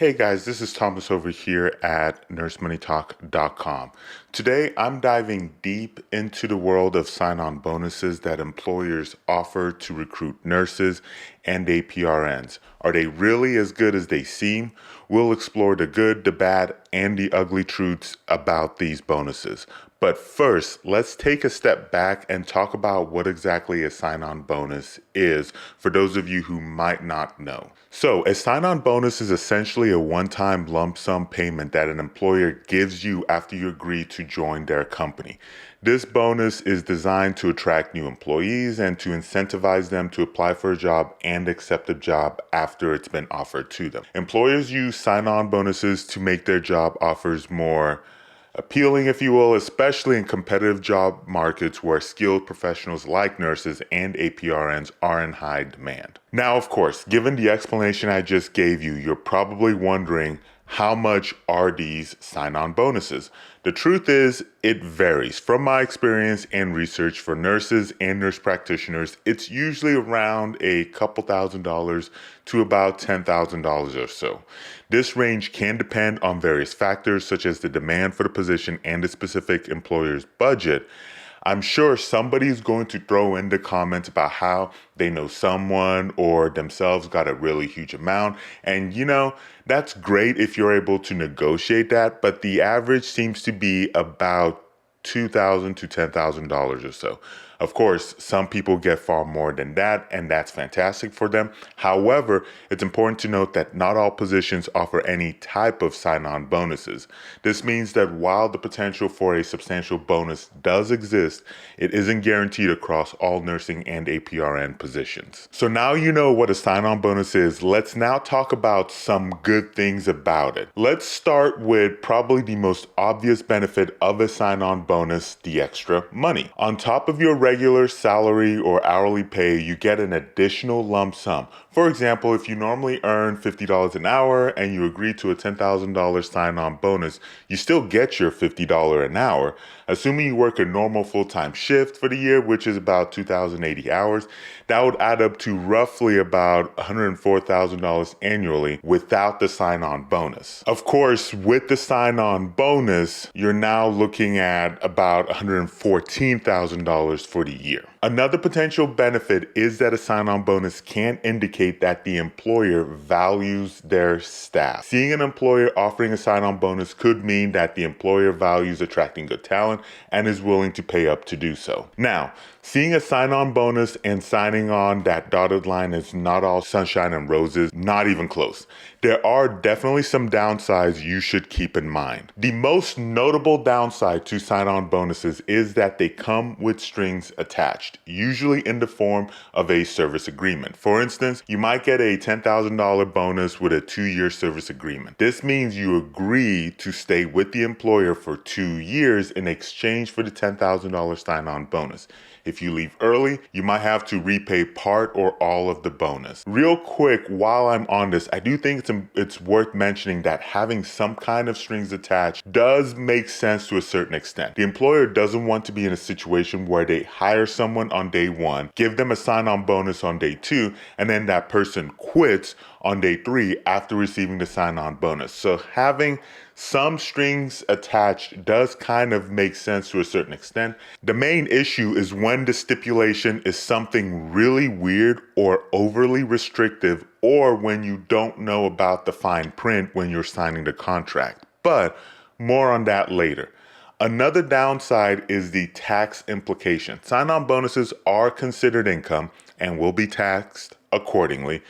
Hey guys, this is Thomas over here at nursemoneytalk.com. Today I'm diving deep into the world of sign-on bonuses that employers offer to recruit nurses and APRNs. Are they really as good as they seem? We'll explore the good, the bad, and the ugly truths about these bonuses. But first, let's take a step back and talk about what exactly a sign-on bonus is for those of you who might not know. So, a sign-on bonus is essentially a one-time lump sum payment that an employer gives you after you agree to join their company. This bonus is designed to attract new employees and to incentivize them to apply for a job and accept a job after it's been offered to them. Employers use sign-on bonuses to make their job offers more appealing, if you will, especially in competitive job markets where skilled professionals like nurses and APRNs are in high demand. Now, of course, given the explanation I just gave you, you're probably wondering, how much are these sign-on bonuses? The truth is, it varies. From my experience and research for nurses and nurse practitioners, it's usually around a couple $1,000s to about $10,000 or so. This range can depend on various factors such as the demand for the position and the specific employer's budget. I'm sure somebody's going to throw in the comments about how they know someone or themselves got a really huge amount. And that's great if you're able to negotiate that, but the average seems to be about $2,000 to $10,000 or so. Of course, some people get far more than that, and that's fantastic for them. However, it's important to note that not all positions offer any type of sign-on bonuses. This means that while the potential for a substantial bonus does exist, it isn't guaranteed across all nursing and APRN positions. So now you know what a sign-on bonus is. Let's now talk about some good things about it. Let's start with probably the most obvious benefit of a sign-on bonus, the extra money. On top of your regular salary or hourly pay, you get an additional lump sum. For example, if you normally earn $50 an hour and you agree to a $10,000 sign-on bonus, you still get your $50 an hour. Assuming you work a normal full-time shift for the year, which is about 2,080 hours, that would add up to roughly about $104,000 annually without the sign-on bonus. Of course, with the sign-on bonus, you're now looking at about $114,000 for the year. Another potential benefit is that a sign-on bonus can indicate that the employer values their staff. Seeing an employer offering a sign-on bonus could mean that the employer values attracting good talent and is willing to pay up to do so. Now, seeing a sign-on bonus and signing on that dotted line is not all sunshine and roses, not even close. There are definitely some downsides you should keep in mind. The most notable downside to sign-on bonuses is that they come with strings attached, usually in the form of a service agreement. For instance, you might get a $10,000 bonus with a 2-year service agreement. This means you agree to stay with the employer for 2 years in exchange for the $10,000 sign-on bonus. If you leave early, you might have to repay part or all of the bonus. Real quick, while I'm on this, I do think it's worth mentioning that having some kind of strings attached does make sense to a certain extent. The employer doesn't want to be in a situation where they hire someone on day 1, give them a sign-on bonus on day 2, and then that person quits on day 3 after receiving the sign-on bonus. So having some strings attached does kind of make sense to a certain extent. The main issue is when the stipulation is something really weird or overly restrictive, or when you don't know about the fine print when you're signing the contract. But more on that later. Another downside is the tax implication. Sign-on bonuses are considered income and will be taxed accordingly.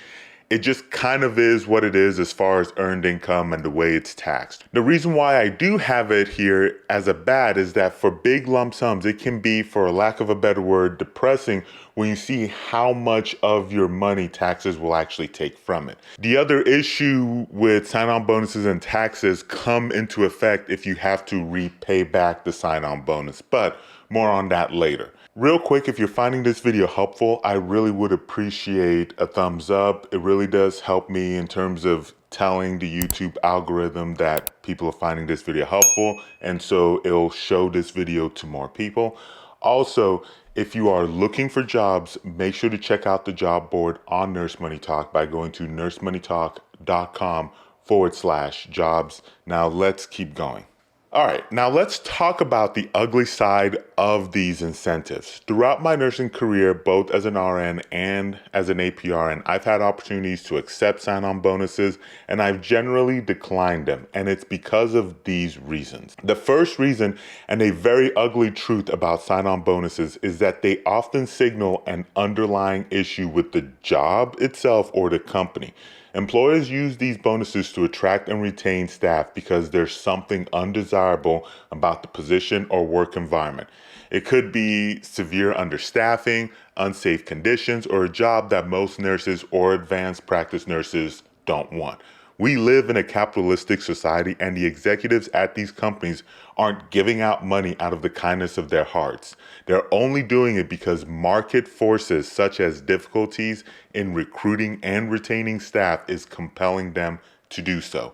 It just kind of is what it is as far as earned income and the way it's taxed. The reason why I do have it here as a bad is that for big lump sums, it can be, for lack of a better word, depressing when you see how much of your money taxes will actually take from it. The other issue with sign-on bonuses and taxes come into effect if you have to repay back the sign-on bonus, but more on that later. Real quick, if you're finding this video helpful, I really would appreciate a thumbs up. It really does help me in terms of telling the YouTube algorithm that people are finding this video helpful, and so it'll show this video to more people. Also, if you are looking for jobs, make sure to check out the job board on Nurse Money Talk by going to nursemoneytalk.com jobs. Now let's keep going. All right, now let's talk about the ugly side of these incentives. Throughout my nursing career, both as an RN and as an APRN, I've had opportunities to accept sign-on bonuses, and I've generally declined them, and it's because of these reasons. The first reason, and a very ugly truth about sign-on bonuses, is that they often signal an underlying issue with the job itself or the company. Employers use these bonuses to attract and retain staff because there's something undesirable about the position or work environment. It could be severe understaffing, unsafe conditions, or a job that most nurses or advanced practice nurses don't want. We live in a capitalistic society, and the executives at these companies aren't giving out money out of the kindness of their hearts. They're only doing it because market forces such as difficulties in recruiting and retaining staff is compelling them to do so.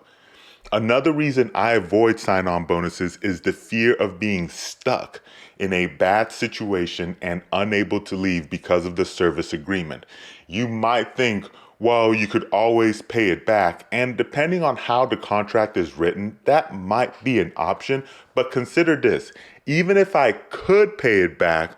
Another reason I avoid sign-on bonuses is the fear of being stuck in a bad situation and unable to leave because of the service agreement. You might think, well, you could always pay it back, and depending on how the contract is written, that might be an option, but consider this: even if I could pay it back,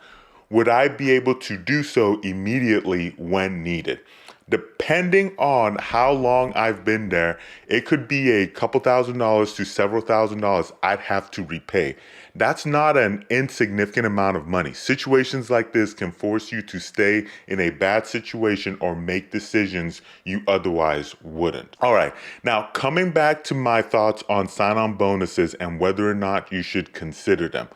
would I be able to do so immediately when needed? Depending on how long I've been there, it could be a couple $1,000s to several $1,000s I'd have to repay. That's not an insignificant amount of money. Situations like this can force you to stay in a bad situation or make decisions you otherwise wouldn't. All right, now coming back to my thoughts on sign-on bonuses and whether or not you should consider them.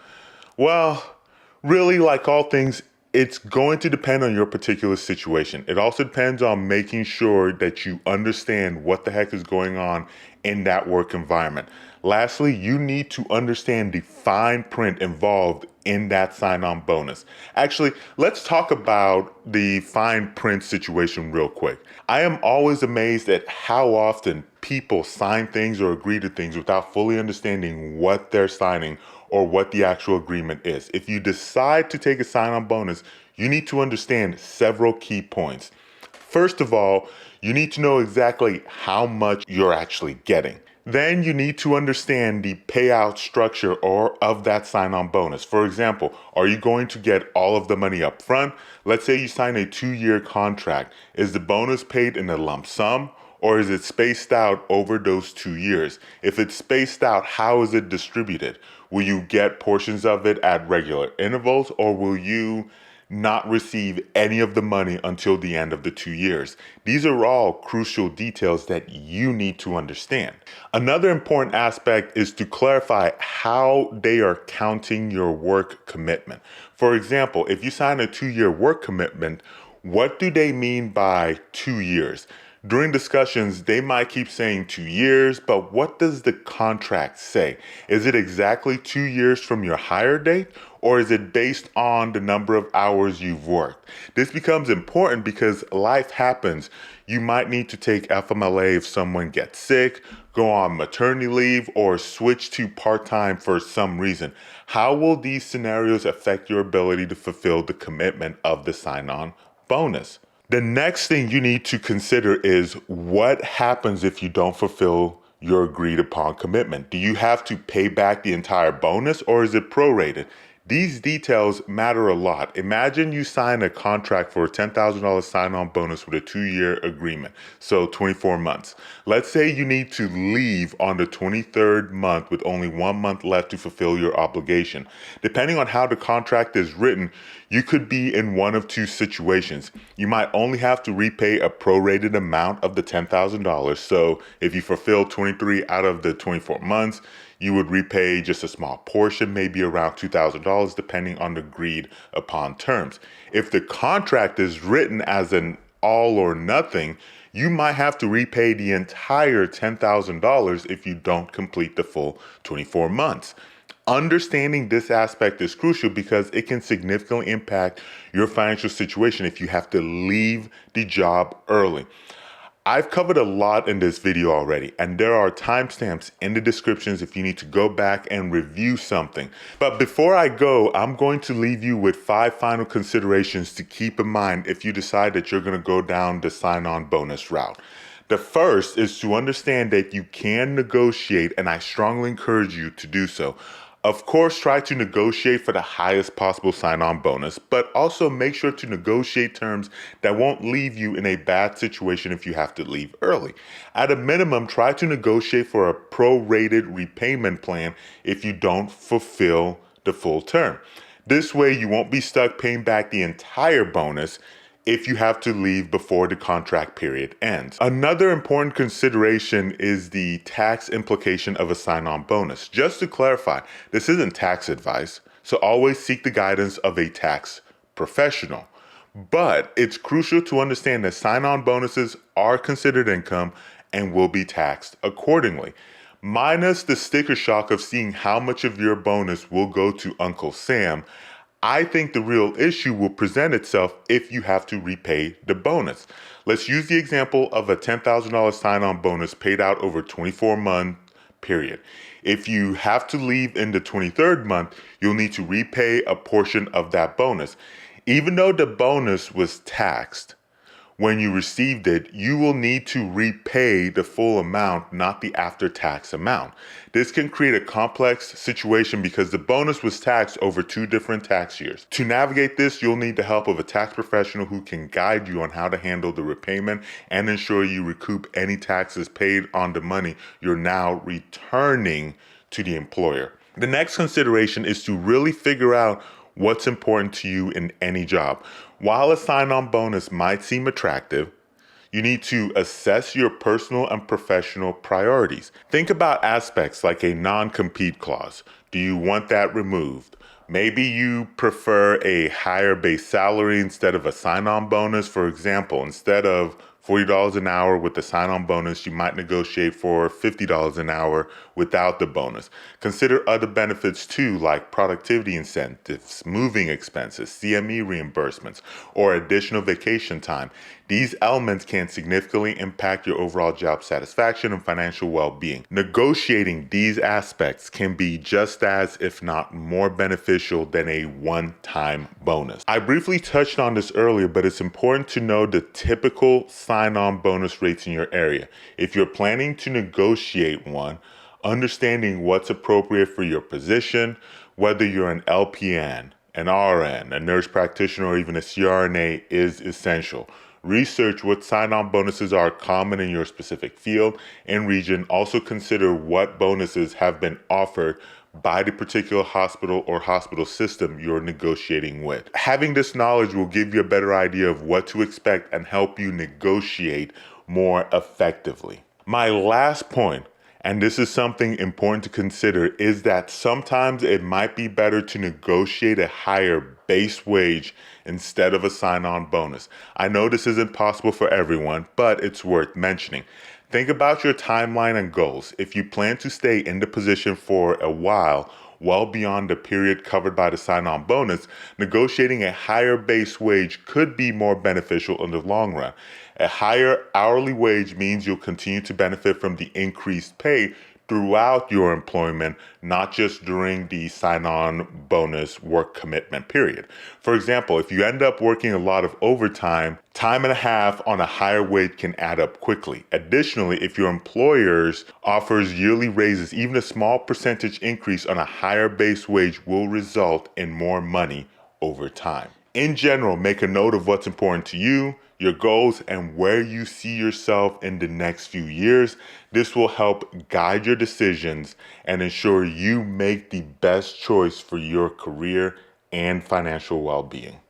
Well, really, like all things, it's going to depend on your particular situation. It also depends on making sure that you understand what the heck is going on in that work environment. Lastly, you need to understand the fine print involved in that sign-on bonus. Actually, let's talk about the fine print situation real quick. I am always amazed at how often people sign things or agree to things without fully understanding what they're signing or what the actual agreement is. If you decide to take a sign-on bonus, you need to understand several key points. First of all, you need to know exactly how much you're actually getting. Then you need to understand the payout structure or of that sign-on bonus. For example, are you going to get all of the money up front? Let's say you sign a 2-year contract. Is the bonus paid in a lump sum, or is it spaced out over those 2 years? If it's spaced out, how is it distributed? Will you get portions of it at regular intervals, or will you not receive any of the money until the end of the 2 years? These are all crucial details that you need to understand. Another important aspect is to clarify how they are counting your work commitment. For example, if you sign a 2-year work commitment, what do they mean by 2 years? During discussions, they might keep saying 2 years, but what does the contract say? Is it exactly 2 years from your hire date, or is it based on the number of hours you've worked? This becomes important because life happens. You might need to take FMLA if someone gets sick, go on maternity leave, or switch to part-time for some reason. How will these scenarios affect your ability to fulfill the commitment of the sign-on bonus? The next thing you need to consider is what happens if you don't fulfill your agreed upon commitment. Do you have to pay back the entire bonus, or is it prorated? These details matter a lot. Imagine you sign a contract for a $10,000 sign-on bonus with a 2-year agreement, so 24 months. Let's say you need to leave on the 23rd month with only 1 month left to fulfill your obligation. Depending on how the contract is written, you could be in one of two situations. You might only have to repay a prorated amount of the $10,000. So if you fulfill 23 out of the 24 months, you would repay just a small portion, maybe around $2,000, depending on the agreed upon terms. If the contract is written as an all or nothing, you might have to repay the entire $10,000 if you don't complete the full 24 months. Understanding this aspect is crucial because it can significantly impact your financial situation if you have to leave the job early. I've covered a lot in this video already, and there are timestamps in the descriptions if you need to go back and review something. But before I go, I'm going to leave you with 5 final considerations to keep in mind if you decide that you're going to go down the sign-on bonus route. The first is to understand that you can negotiate, and I strongly encourage you to do so. Of course, try to negotiate for the highest possible sign-on bonus, but also make sure to negotiate terms that won't leave you in a bad situation if you have to leave early. At a minimum, try to negotiate for a prorated repayment plan if you don't fulfill the full term. This way, you won't be stuck paying back the entire bonus if you have to leave before the contract period ends. Another important consideration is the tax implication of a sign-on bonus. Just to clarify, this isn't tax advice, so always seek the guidance of a tax professional. But it's crucial to understand that sign-on bonuses are considered income and will be taxed accordingly. Minus the sticker shock of seeing how much of your bonus will go to Uncle Sam, I think the real issue will present itself if you have to repay the bonus. Let's use the example of a $10,000 sign-on bonus paid out over a 24-month period. If you have to leave in the 23rd month, you'll need to repay a portion of that bonus. Even though the bonus was taxed, when you received it, you will need to repay the full amount, not the after-tax amount. This can create a complex situation because the bonus was taxed over 2 different tax years. To navigate this, you'll need the help of a tax professional who can guide you on how to handle the repayment and ensure you recoup any taxes paid on the money you're now returning to the employer. The next consideration is to really figure out what's important to you in any job. While a sign-on bonus might seem attractive, you need to assess your personal and professional priorities. Think about aspects like a non-compete clause. Do you want that removed? Maybe you prefer a higher base salary instead of a sign-on bonus. For example, instead of $40 an hour with the sign-on bonus, you might negotiate for $50 an hour without the bonus. Consider other benefits too, like productivity incentives, moving expenses, CME reimbursements, or additional vacation time. These elements can significantly impact your overall job satisfaction and financial well-being. Negotiating these aspects can be just as, if not more, beneficial than a one-time bonus. I briefly touched on this earlier, but it's important to know the typical sign-on bonus rates in your area. If you're planning to negotiate one, understanding what's appropriate for your position, whether you're an LPN, an RN, a nurse practitioner, or even a CRNA is essential. Research what sign-on bonuses are common in your specific field and region. Also consider what bonuses have been offered by the particular hospital or hospital system you're negotiating with. Having this knowledge will give you a better idea of what to expect and help you negotiate more effectively. My last point, and this is something important to consider, is that sometimes it might be better to negotiate a higher base wage instead of a sign-on bonus. I know this isn't possible for everyone, but it's worth mentioning. Think about your timeline and goals. If you plan to stay in the position for a while, well beyond the period covered by the sign-on bonus, negotiating a higher base wage could be more beneficial in the long run. A higher hourly wage means you'll continue to benefit from the increased pay throughout your employment, not just during the sign-on bonus work commitment period. For example, if you end up working a lot of overtime, time and a half on a higher wage can add up quickly. Additionally, if your employer offers yearly raises, even a small percentage increase on a higher base wage will result in more money over time. In general, make a note of what's important to you, your goals, and where you see yourself in the next few years. This will help guide your decisions and ensure you make the best choice for your career and financial well-being.